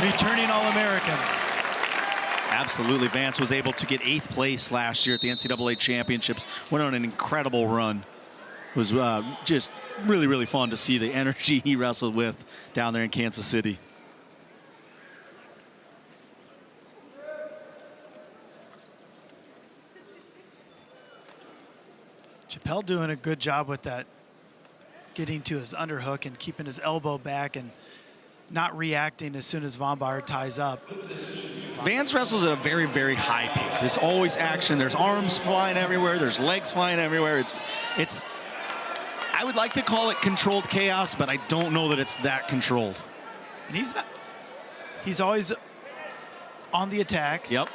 returning All-American. Absolutely. Vance was able to get 8th place last year at the NCAA Championships. Went on an incredible run. It was just really, really fun to see the energy he wrestled with down there in Kansas City. Chappell doing a good job with that, getting to his underhook and keeping his elbow back and not reacting as soon as Vombaur ties up. Vance wrestles at a very, very high pace. It's always action. There's arms flying everywhere. There's legs flying everywhere. It's. I would like to call it controlled chaos, but I don't know that it's that controlled. And he's not. He's always on the attack. Yep.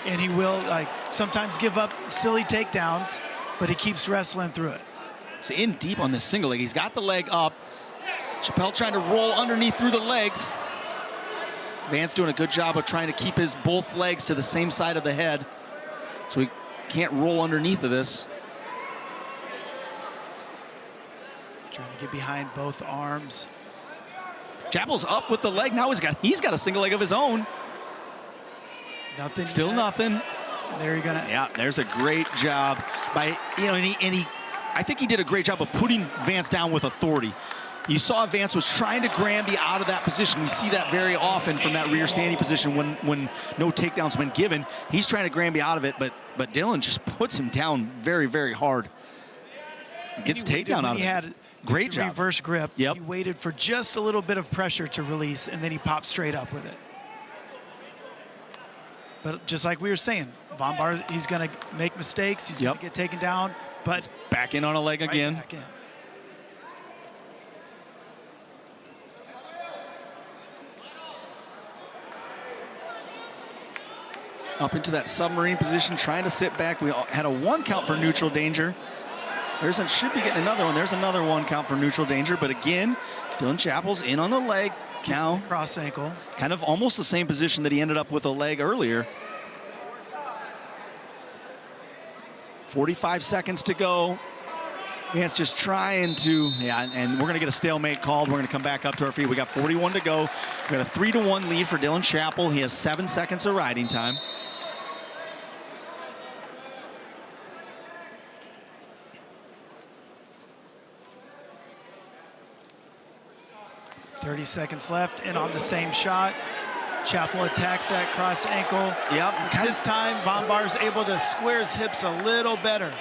And he will sometimes give up silly takedowns, but he keeps wrestling through it. So in deep on this single leg. He's got the leg up. Chappell trying to roll underneath through the legs. Vance doing a good job of trying to keep his both legs to the same side of the head, so he can't roll underneath of this. Trying to get behind both arms. Chappell's up with the leg. Now he's got a single leg of his own. Nothing. Still yet. Nothing. There you're gonna. Yeah, there's a great job by, I think he did a great job of putting Vance down with authority. You saw Vance was trying to Granby out of that position. We see that very often from that rear standing position when no takedowns been given. He's trying to Granby out of it, but Dylan just puts him down very, very hard. Gets takedown out of it. He had great job. Reverse grip. Yep. He waited for just a little bit of pressure to release, and then he popped straight up with it. But just like we were saying, Vombaur, he's going to make mistakes. He's going to get taken down, but back in on a leg again. Back in. Up into that submarine position, trying to sit back. We had a 1 count for neutral danger. Should be getting another one. There's another 1 count for neutral danger. But again, Dylan Chappell's in on the leg now. Cross ankle. Kind of almost the same position that he ended up with a leg earlier. 45 seconds to go. Vance just trying to, and we're going to get a stalemate called. We're going to come back up to our feet. We got 41 to go. We got a 3-1 lead for Dylan Chappell. He has 7 seconds of riding time. .30 seconds left, and on the same shot, Chappell attacks that cross ankle. Yep. This time, Vombaur's able to square his hips a little better.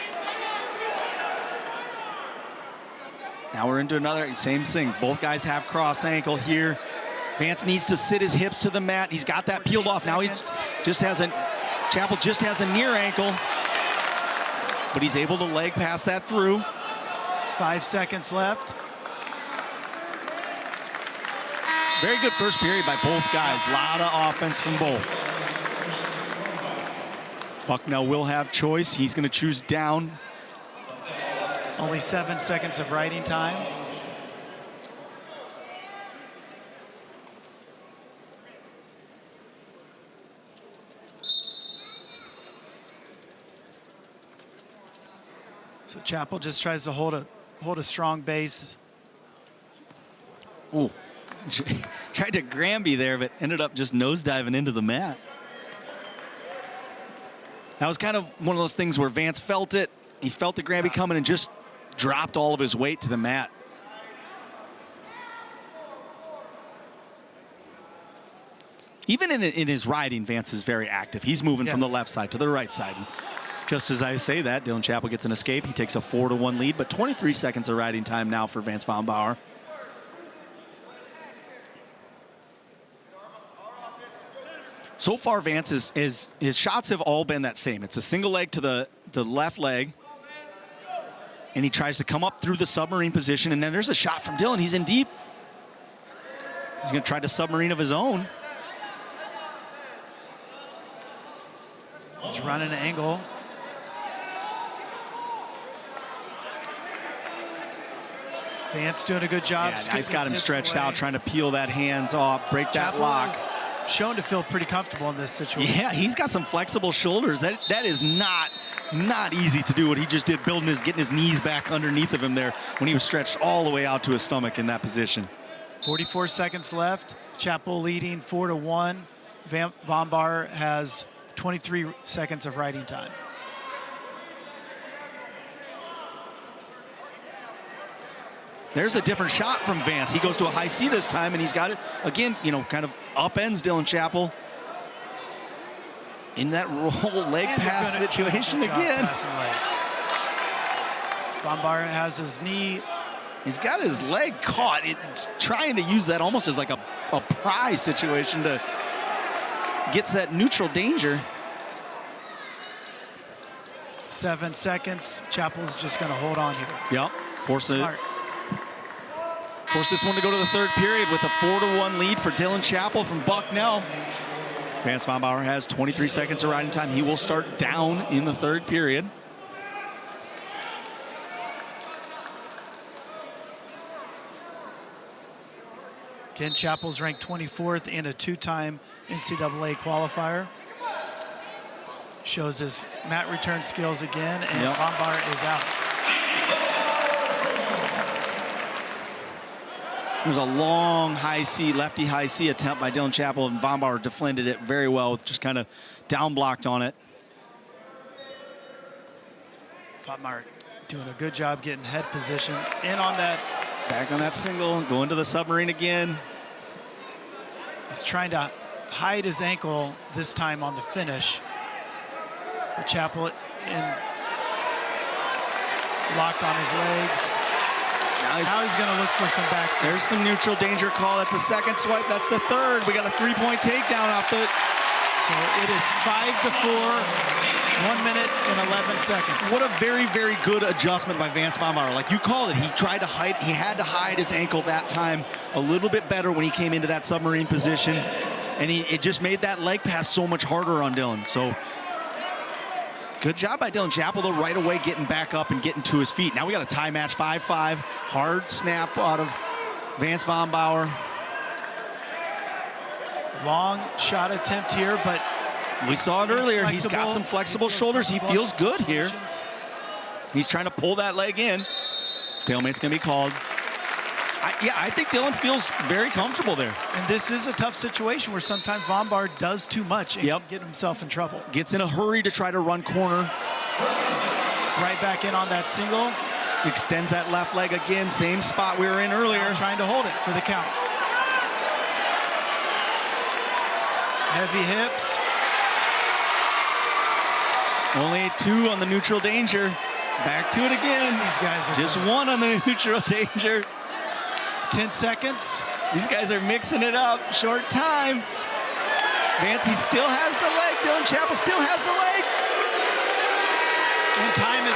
Now we're into another, same thing. Both guys have cross ankle here. Vance needs to sit his hips to the mat. He's got that peeled off. Now Chappell just has a near ankle, but he's able to leg pass that through. 5 seconds left. Very good first period by both guys. A lot of offense from both. Bucknell will have choice. He's going to choose down. Only 7 seconds of riding time. So Chappell just tries to hold a strong base. Ooh. Tried to Granby there, but ended up just nosediving into the mat. That was kind of one of those things where Vance felt it. He felt the Granby coming and just dropped all of his weight to the mat. Even in his riding, Vance is very active. He's moving from the left side to the right side. And just as I say that, Dylan Chappell gets an escape. He takes a 4-1 lead, but 23 seconds of riding time now for Vance Vombaur. So far, Vance his shots have all been that same. It's a single leg to the left leg, and he tries to come up through the submarine position, and then there's a shot from Dylan. He's in deep. He's going to try to submarine of his own. He's running an angle. Vance doing a good job. Yeah, he's got him stretched out, trying to peel that hands off, break that lock. Shown to feel pretty comfortable in this situation. Yeah, he's got some flexible shoulders. That is not easy to do what he just did, getting his knees back underneath of him there when he was stretched all the way out to his stomach in that position. 44 seconds left. Chappell leading 4-1. Vombaur has 23 seconds of riding time. There's a different shot from Vance. He goes to a high C this time, and he's got it, again, you know, kind of upends Dylan Chappell in that roll leg pass situation again. Vombaur has his knee. He's got his leg caught. It's trying to use that almost as like a prize situation to gets that neutral danger. 7 seconds. Chappell's just going to hold on here. Yep. Force this one to go to the third period with a 4-1 lead for Dylan Chappell from Bucknell. Vance Vombaur has 23 seconds of riding time. He will start down in the third period. Again, Chappell's ranked 24th in a 2-time NCAA qualifier. Shows his mat return skills again, and Vombaur is out. There's a long high C, lefty high C attempt by Dylan Chappell, and Vombaur defended it very well, just kind of down blocked on it. Vombaur doing a good job getting head position in on that. Back on that single, going to the submarine again. He's trying to hide his ankle this time on the finish. But Chappell locked on his legs. Now he's going to look for some back service. There's some neutral danger call. That's a second swipe. That's the third. We got a 3-point takedown off the. So it is 5-4, 1 minute and 11 seconds. What a very, very good adjustment by Vance Vombaur. Like you called it, he tried to hide. He had to hide his ankle that time a little bit better when he came into that submarine position, and it just made that leg pass so much harder on Dylan. So good job by Dylan Chappell, though, right away getting back up and getting to his feet. Now we got a tie match, 5-5. Hard snap out of Vance Vombaur. Long shot attempt here, but we saw it earlier. He's got some flexible shoulders. He feels good here. He's trying to pull that leg in. Stalemate's going to be called. I think Dylan feels very comfortable there. And this is a tough situation where sometimes Vombaur does too much and can get himself in trouble. Gets in a hurry to try to run corner. Right back in on that single. Extends that left leg again, same spot we were in earlier. Now trying to hold it for the count. Heavy hips. Only 2 on the neutral danger. Back to it again. These guys are just 1 on the neutral danger. 10 seconds. These guys are mixing it up. Short time. Vance, he still has the leg. Dylan Chappell still has the leg. When time is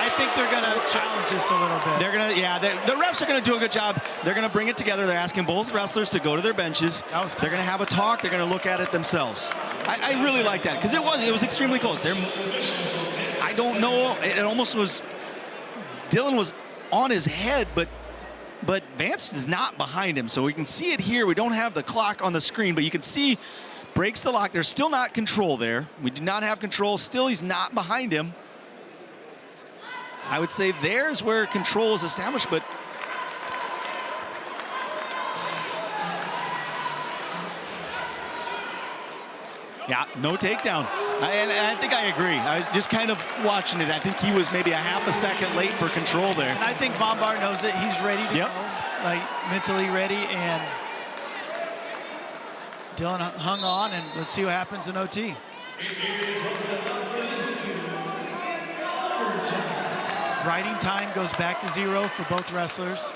I think they're going to challenge this a little bit. They're going to, the refs are going to do a good job. They're going to bring it together. They're asking both wrestlers to go to their benches. They're going to have a talk. They're going to look at it themselves. I really like that because it was extremely close. I don't know. It almost was. Dylan was on his head, but Vance is not behind him, so we can see it here. We don't have the clock on the screen, but you can see breaks the lock. There's still not control there. We do not have control. Still, he's not behind him. I would say there's where control is established, but yeah, no takedown. I think I agree. I was just kind of watching it. I think he was maybe a half a second late for control there. And I think Vombaur knows it. He's ready to go, like mentally ready, and Dylan hung on, and let's see what happens in OT. Riding time goes back to 0 for both wrestlers.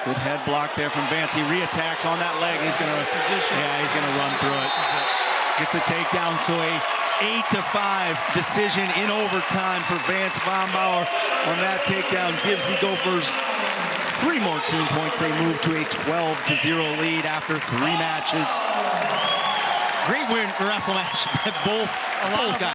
Good head block there from Vance. He reattacks on that leg. He's gonna run through it. Gets a takedown, so a 8-5 decision in overtime for Vance Vombaur on that takedown. Gives the Gophers 3 more team points. They move to a 12-0 lead after 3 matches. Great win wrestle match by both guys.